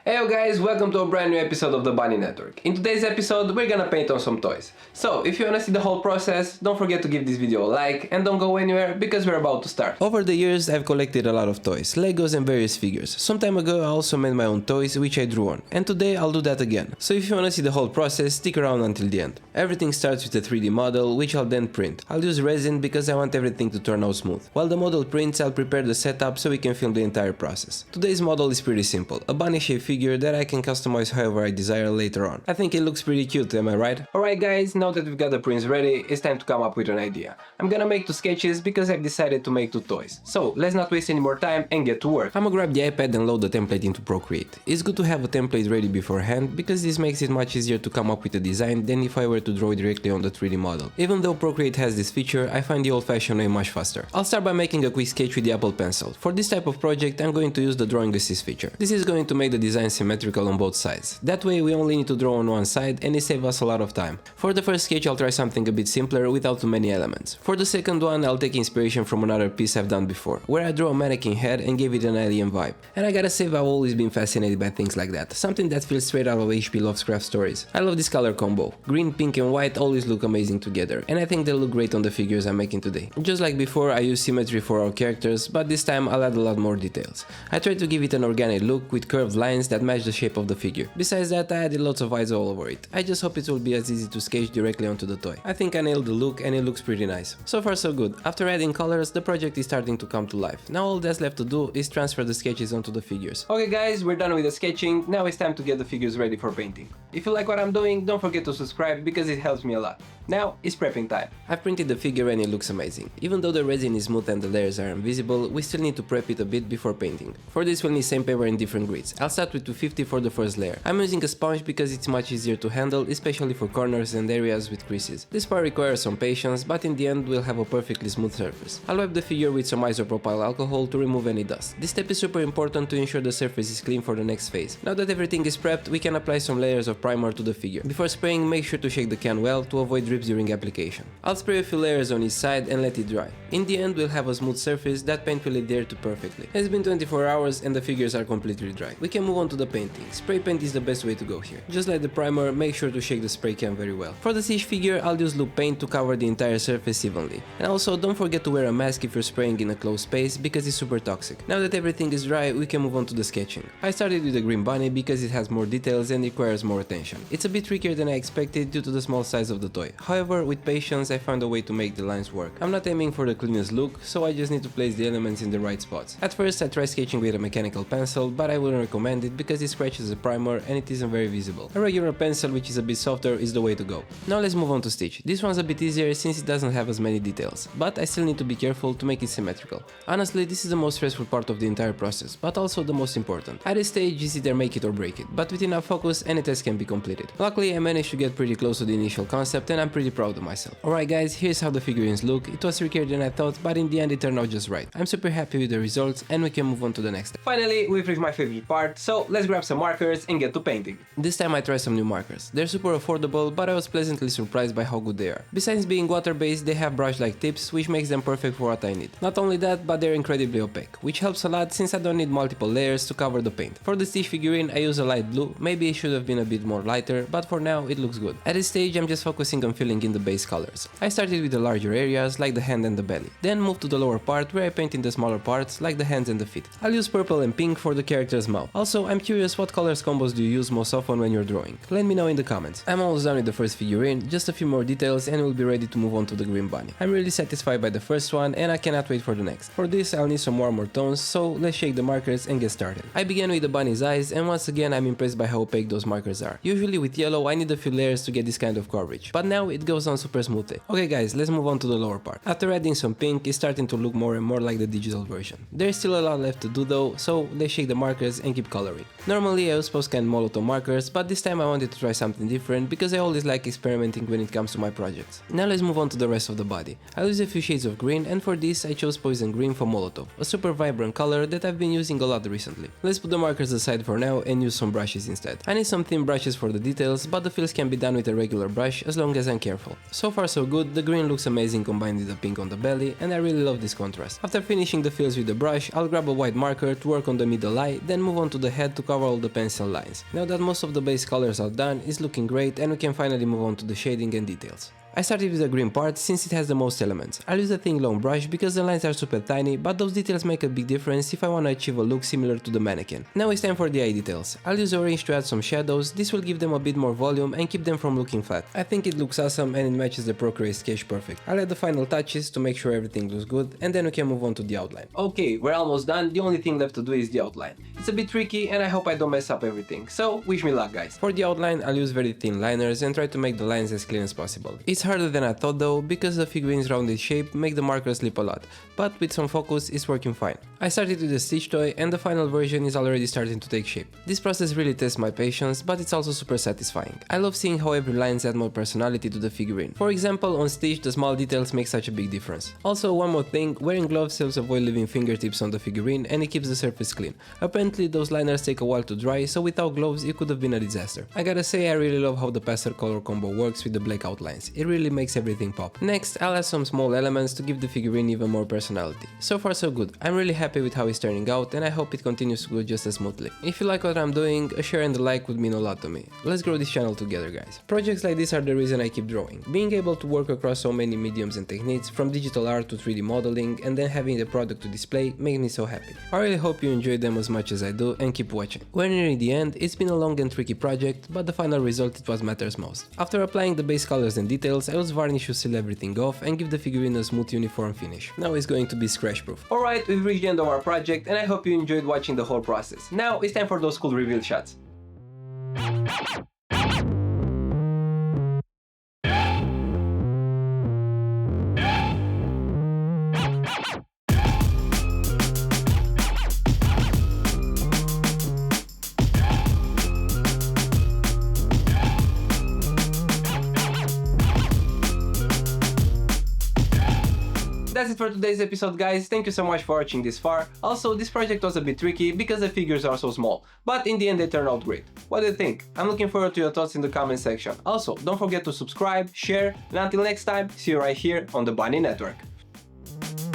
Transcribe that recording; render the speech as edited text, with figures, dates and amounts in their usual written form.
Hey guys, welcome to a brand new episode of the Bunny Network. In today's episode, we're gonna paint on some toys. So, if you wanna see the whole process, don't forget to give this video a like and don't go anywhere because we're about to start. Over the years, I've collected a lot of toys, Legos and various figures. Some time ago, I also made my own toys, which I drew on. And today, I'll do that again. So if you wanna see the whole process, stick around until the end. Everything starts with a 3D model, which I'll then print. I'll use resin because I want everything to turn out smooth. While the model prints, I'll prepare the setup so we can film the entire process. Today's model is pretty simple, a bunny-shaped figure that I can customize however I desire later on. I think it looks pretty cute, am I right? Alright guys, now that we've got the prints ready, it's time to come up with an idea. I'm gonna make 2 sketches because I've decided to make 2 toys. So let's not waste any more time and get to work. I'm gonna grab the iPad and load the template into Procreate. It's good to have a template ready beforehand because this makes it much easier to come up with a design than if I were to draw it directly on the 3D model. Even though Procreate has this feature, I find the old-fashioned way much faster. I'll start by making a quick sketch with the Apple Pencil. For this type of project, I'm going to use the Drawing Assist feature. This is going to make the design symmetrical on both sides. That way we only need to draw on one side and it saves us a lot of time. For the first sketch I'll try something a bit simpler without too many elements. For the second one I'll take inspiration from another piece I've done before, where I drew a mannequin head and gave it an alien vibe. And I gotta say I've always been fascinated by things like that, something that feels straight out of H.P. Lovecraft stories. I love this color combo. Green, pink and white always look amazing together, and I think they'll look great on the figures I'm making today. Just like before, I use symmetry for our characters, but this time I'll add a lot more details. I tried to give it an organic look with curved lines that match the shape of the figure. Besides that, I added lots of eyes all over it. I just hope it will be as easy to sketch directly onto the toy. I think I nailed the look and it looks pretty nice. So far so good. After adding colors, the project is starting to come to life. Now all that's left to do is transfer the sketches onto the figures. Okay guys, we're done with the sketching, now it's time to get the figures ready for painting. If you like what I'm doing, don't forget to subscribe because it helps me a lot. Now it's prepping time. I've printed the figure and it looks amazing. Even though the resin is smooth and the layers are invisible, we still need to prep it a bit before painting. For this we'll need sandpaper in different grids. I'll start with 250 for the first layer. I'm using a sponge because it's much easier to handle, especially for corners and areas with creases. This part requires some patience, but in the end we'll have a perfectly smooth surface. I'll wipe the figure with some isopropyl alcohol to remove any dust. This step is super important to ensure the surface is clean for the next phase. Now that everything is prepped, we can apply some layers of primer to the figure. Before spraying, make sure to shake the can well to avoid drips during application. I'll spray a few layers on each side and let it dry. In the end we'll have a smooth surface that paint will adhere to perfectly. It's been 24 hours and the figures are completely dry. We can move on to the painting. Spray paint is the best way to go here. Just like the primer, make sure to shake the spray can very well. For the siege figure, I'll use loop paint to cover the entire surface evenly. And also don't forget to wear a mask if you're spraying in a closed space because it's super toxic. Now that everything is dry, we can move on to the sketching. I started with the green bunny because it has more details and requires more attention. It's a bit trickier than I expected due to the small size of the toy. However, with patience I found a way to make the lines work. I'm not aiming for the cleanest look, so I just need to place the elements in the right spots. At first I tried sketching with a mechanical pencil, but I wouldn't recommend it because it scratches the primer and it isn't very visible. A regular pencil, which is a bit softer, is the way to go. Now let's move on to stitch. This one's a bit easier since it doesn't have as many details, but I still need to be careful to make it symmetrical. Honestly, this is the most stressful part of the entire process, but also the most important. At this stage it's either make it or break it, but with enough focus any task can be completed. Luckily I managed to get pretty close to the initial concept and I'm pretty proud of myself. Alright guys, here's how the figurines look. It was trickier than I thought, but in the end it turned out just right. I'm super happy with the results and we can move on to the next step. Finally, we've reached my favorite part, so let's grab some markers and get to painting. This time I tried some new markers. They're super affordable, but I was pleasantly surprised by how good they are. Besides being water-based, they have brush-like tips, which makes them perfect for what I need. Not only that, but they're incredibly opaque, which helps a lot since I don't need multiple layers to cover the paint. For the stitch figurine I use a light blue, maybe it should have been a bit more lighter, but for now it looks good. At this stage I'm just focusing on filling in the base colors. I started with the larger areas like the hand and the belly, then moved to the lower part where I paint in the smaller parts like the hands and the feet. I'll use purple and pink for the character's mouth. Also, I'm curious what colors combos do you use most often when you're drawing? Let me know in the comments. I'm almost done with the first figurine, just a few more details and we'll be ready to move on to the green bunny. I'm really satisfied by the first one and I cannot wait for the next. For this I'll need some warmer tones, so let's shake the markers and get started. I began with the bunny's eyes and once again I'm impressed by how opaque those markers are. Usually with yellow I need a few layers to get this kind of coverage, but now it goes on super smoothly. Okay guys, let's move on to the lower part. After adding some pink, it's starting to look more and more like the digital version. There's still a lot left to do though, so let's shake the markers and keep coloring. Normally I use Posca and Molotov markers, but this time I wanted to try something different because I always like experimenting when it comes to my projects. Now let's move on to the rest of the body. I'll use a few shades of green and for this I chose Poison Green from Molotov, a super vibrant color that I've been using a lot recently. Let's put the markers aside for now and use some brushes instead. I need some thin brushes for the details, but the fills can be done with a regular brush as long as I'm careful. So far so good, the green looks amazing combined with the pink on the belly and I really love this contrast. After finishing the fills with the brush, I'll grab a white marker to work on the middle eye, then move on to the head had to cover all the pencil lines. Now that most of the base colors are done, it's looking great and we can finally move on to the shading and details. I started with the green part since it has the most elements. I'll use a thin long brush because the lines are super tiny, but those details make a big difference if I wanna achieve a look similar to the mannequin. Now it's time for the eye details. I'll use orange to add some shadows, this will give them a bit more volume and keep them from looking flat. I think it looks awesome and it matches the Procreate sketch perfect. I'll add the final touches to make sure everything looks good and then we can move on to the outline. Okay, we're almost done, the only thing left to do is the outline. It's a bit tricky and I hope I don't mess up everything, so wish me luck guys. For the outline I'll use very thin liners and try to make the lines as clean as possible. It's harder than I thought though, because the figurine's rounded shape make the markers slip a lot, but with some focus it's working fine. I started with the stitch toy and the final version is already starting to take shape. This process really tests my patience, but it's also super satisfying. I love seeing how every lines add more personality to the figurine. For example, on Stitch the small details make such a big difference. Also, one more thing, wearing gloves helps avoid leaving fingertips on the figurine and it keeps the surface clean. Apparently those liners take a while to dry, so without gloves it could have been a disaster. I gotta say I really love how the pastel color combo works with the black outlines, it really makes everything pop. Next, I'll add some small elements to give the figurine even more personality. So far so good, I'm really happy with how it's turning out and I hope it continues to go just as smoothly. If you like what I'm doing, a share and a like would mean a lot to me. Let's grow this channel together guys. Projects like this are the reason I keep drawing. Being able to work across so many mediums and techniques, from digital art to 3D modeling, and then having the product to display makes me so happy. I really hope you enjoyed them as much as I do and keep watching. We're nearing the end, it's been a long and tricky project, but the final result is what matters most. After applying the base colors and details, I use varnish to seal everything off and give the figurine a smooth uniform finish. Now it's going to be scratch proof. Alright, we've reached the end of our project and I hope you enjoyed watching the whole process. Now it's time for those cool reveal shots. That's it for today's episode guys, thank you so much for watching this far. Also, this project was a bit tricky because the figures are so small, but in the end they turned out great. What do you think? I'm looking forward to your thoughts in the comment section. Also, don't forget to subscribe, share, and until next time, see you right here on the Bunny Network.